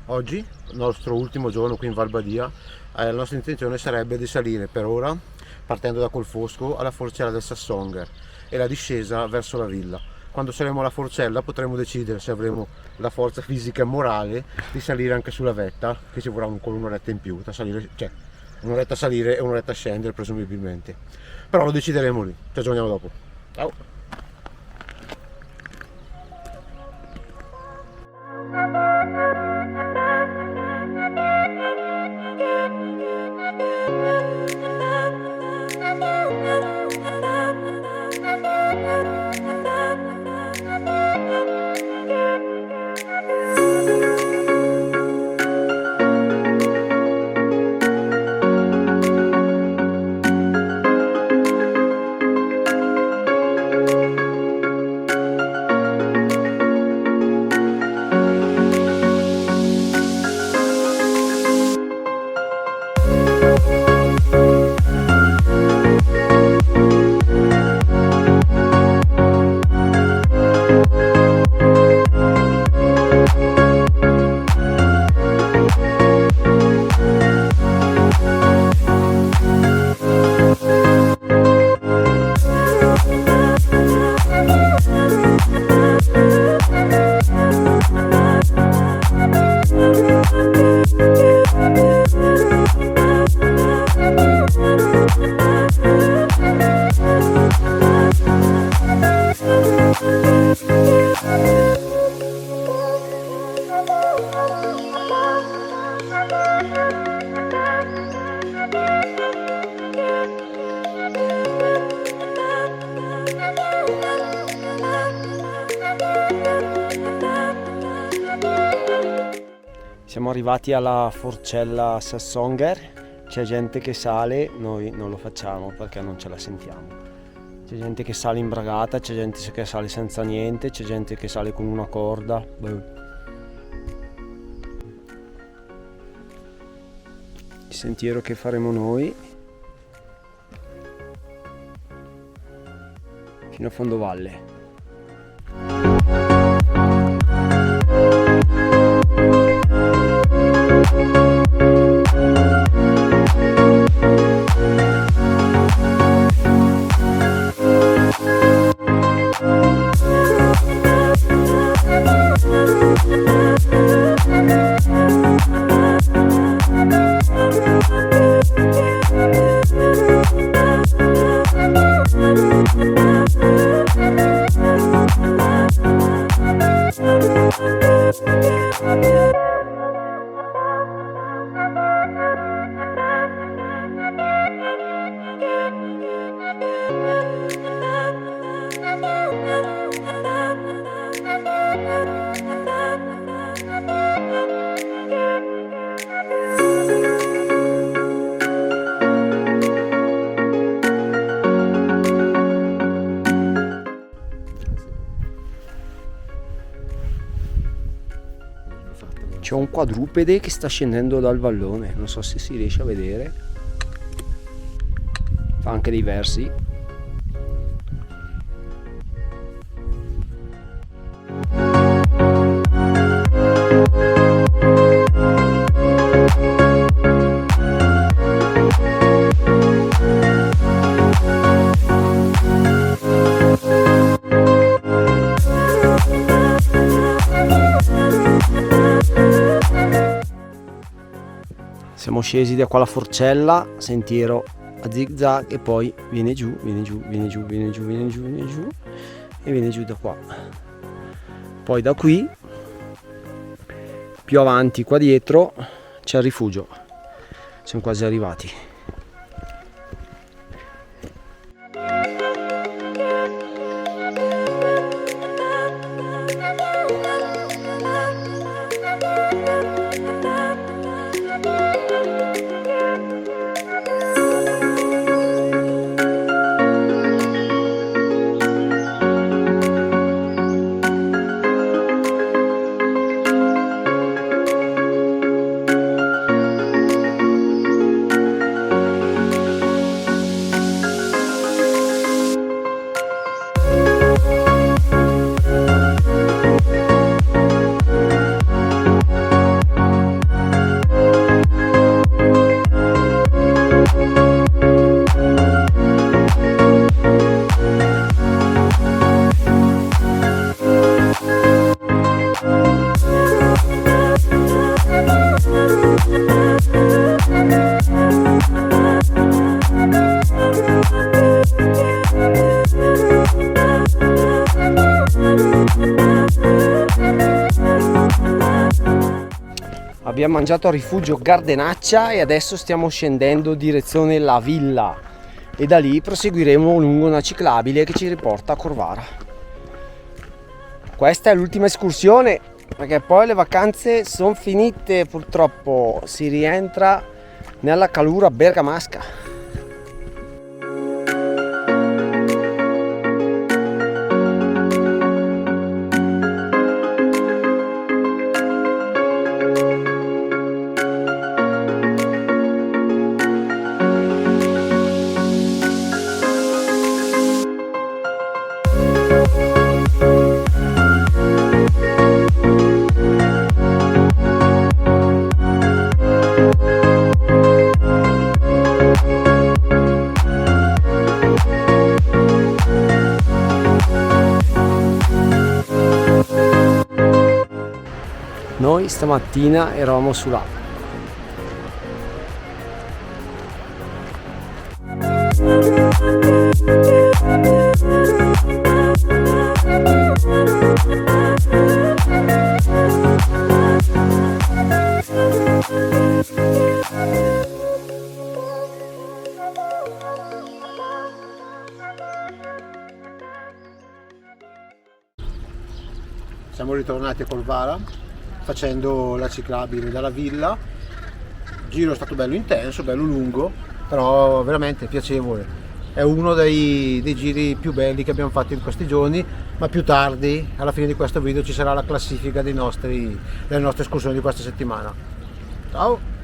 Oggi, nostro ultimo giorno qui in Val Badia, la nostra intenzione sarebbe di salire per ora, partendo da Colfosco, alla Forcella del Sassonger e la discesa verso la villa. Quando saremo alla Forcella potremo decidere se avremo la forza fisica e morale di salire anche sulla vetta, che ci vorrà con un'oretta in più, da salire, cioè un'oretta a salire e un'oretta a scendere presumibilmente. Però lo decideremo lì, ci aggiorniamo dopo. Ciao! Siamo arrivati alla Forcella Sassonger, c'è gente che sale, noi non lo facciamo perché non ce la sentiamo. C'è gente che sale in bragata, c'è gente che sale senza niente, c'è gente che sale con una corda. Il sentiero che faremo noi fino a fondovalle. C'è un quadrupede che sta scendendo dal vallone, non so se si riesce a vedere. Fa anche dei versi. Siamo scesi da qua alla Forcella, sentiero a zig zag e poi viene giù, viene giù, viene giù, viene giù, viene giù, viene giù e viene giù da qua. Poi da qui, più avanti qua dietro, c'è il rifugio. Siamo quasi arrivati. Abbiamo mangiato a rifugio Gardenaccia e adesso stiamo scendendo direzione La Villa e da lì proseguiremo lungo una ciclabile che ci riporta a Corvara. Questa è l'ultima escursione perché poi le vacanze sono finite, purtroppo si rientra nella calura bergamasca. Noi stamattina eravamo sulla Siamo ritornati a Corvara facendo la ciclabile dalla villa. Il giro è stato bello intenso, bello lungo, però veramente piacevole. È uno dei giri più belli che abbiamo fatto in questi giorni, ma più tardi, alla fine di questo video, ci sarà la classifica delle nostre escursioni di questa settimana. Ciao!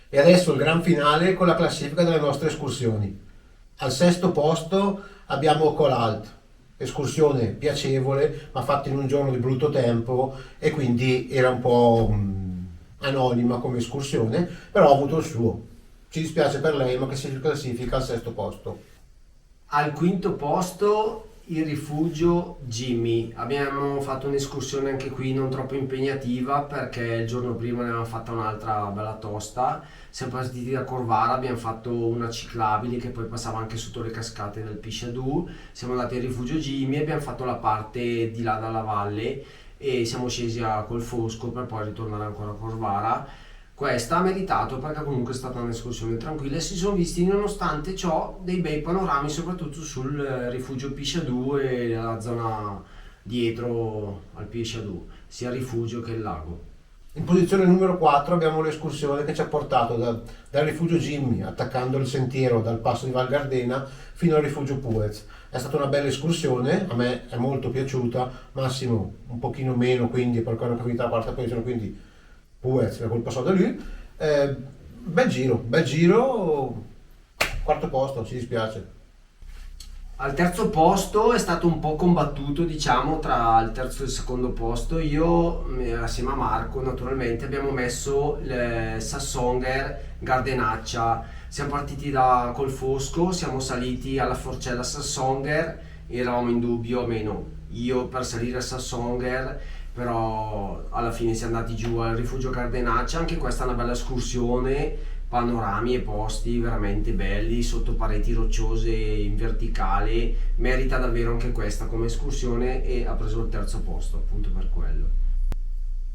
E adesso il gran finale con la classifica delle nostre escursioni. Al sesto posto abbiamo Colalt, escursione piacevole ma fatta in un giorno di brutto tempo e quindi era un po' anonima come escursione, però ha avuto il suo. Ci dispiace per lei ma che si classifica al sesto posto. Al quinto posto il rifugio Jimmy. Abbiamo fatto un'escursione anche qui non troppo impegnativa perché il giorno prima ne avevamo fatta un'altra bella tosta. Siamo partiti da Corvara, abbiamo fatto una ciclabile che poi passava anche sotto le cascate del Pisciadù. Siamo andati al rifugio Jimmy e abbiamo fatto la parte di là dalla valle e siamo scesi a Colfosco per poi ritornare ancora a Corvara. Questa ha meritato perché comunque è stata un'escursione tranquilla e si sono visti nonostante ciò dei bei panorami soprattutto sul rifugio Pisciadù e la zona dietro al Pisciadù, sia il rifugio che il lago. In posizione numero 4 abbiamo l'escursione che ci ha portato dal rifugio Jimmy, attaccando il sentiero dal passo di Val Gardena fino al rifugio Puez. È stata una bella escursione, a me è molto piaciuta, Massimo un pochino meno, quindi perché hanno capito la quarta posizione, quindi Puez la colpa sua da lui. Bel giro, quarto posto, ci dispiace. Al terzo posto è stato un po' combattuto, diciamo, tra il terzo e il secondo posto. Io, assieme a Marco, naturalmente, abbiamo messo il Sassonger Gardenaccia. Siamo partiti da Colfosco, siamo saliti alla Forcella Sassonger, eravamo in dubbio, almeno io, per salire a Sassonger, però alla fine siamo andati giù al rifugio Gardenaccia. Anche questa è una bella escursione, panorami e posti veramente belli sotto pareti rocciose in verticale, merita davvero anche questa come escursione e ha preso il terzo posto appunto per quello.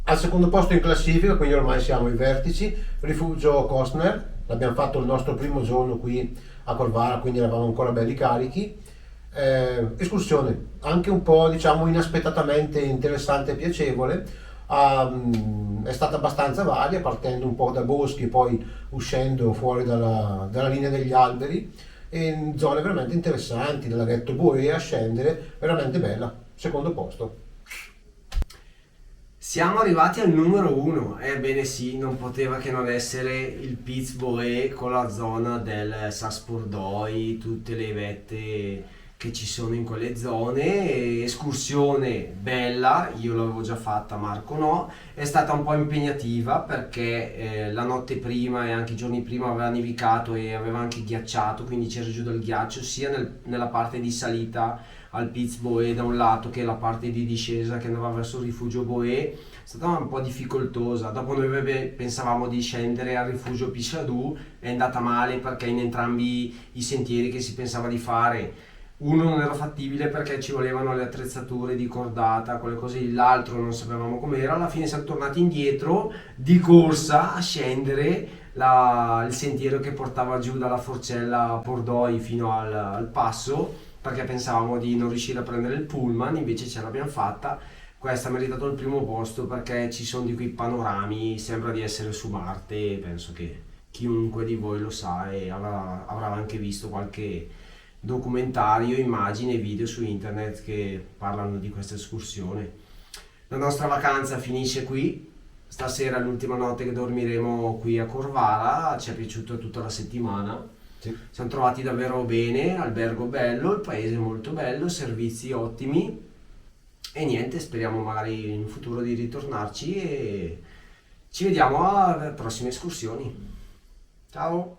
Al secondo posto in classifica, quindi ormai siamo ai vertici, rifugio Kostner, l'abbiamo fatto il nostro primo giorno qui a Corvara, quindi eravamo ancora belli carichi. Escursione anche un po' diciamo inaspettatamente interessante e piacevole. È stata abbastanza varia, partendo un po' da boschi e poi uscendo fuori dalla linea degli alberi, in zone veramente interessanti, dal laghetto Boe a scendere, veramente bella. Secondo posto. Siamo arrivati al numero 1, ebbene sì, non poteva che non essere il Piz Boe con la zona del Saspordoi, tutte le vette che ci sono in quelle zone. Escursione bella, io l'avevo già fatta, Marco no, è stata un po' impegnativa perché la notte prima e anche i giorni prima aveva nevicato e aveva anche ghiacciato, quindi c'era giù del ghiaccio sia nella parte di salita al Piz Boé da un lato che la parte di discesa che andava verso il rifugio Boé. È stata un po' difficoltosa. Dopo noi pensavamo di scendere al rifugio Pichadou, è andata male perché in entrambi i sentieri che si pensava di fare uno non era fattibile perché ci volevano le attrezzature di cordata, quelle cose lì, l'altro non sapevamo com'era. Alla fine siamo tornati indietro di corsa a scendere il sentiero che portava giù dalla Forcella a Pordoi fino al passo, perché pensavamo di non riuscire a prendere il pullman, invece ce l'abbiamo fatta. Questa ha meritato il primo posto perché ci sono di quei panorami, sembra di essere su Marte, e penso che chiunque di voi lo sa e avrà anche visto qualche documentario, immagini e video su internet che parlano di questa escursione. La nostra vacanza finisce qui, stasera è l'ultima notte che dormiremo qui a Corvara, ci è piaciuto tutta la settimana. Sì. Siamo trovati davvero bene, albergo bello, il paese molto bello, servizi ottimi e niente, speriamo magari in futuro di ritornarci e ci vediamo alle prossime escursioni. Ciao!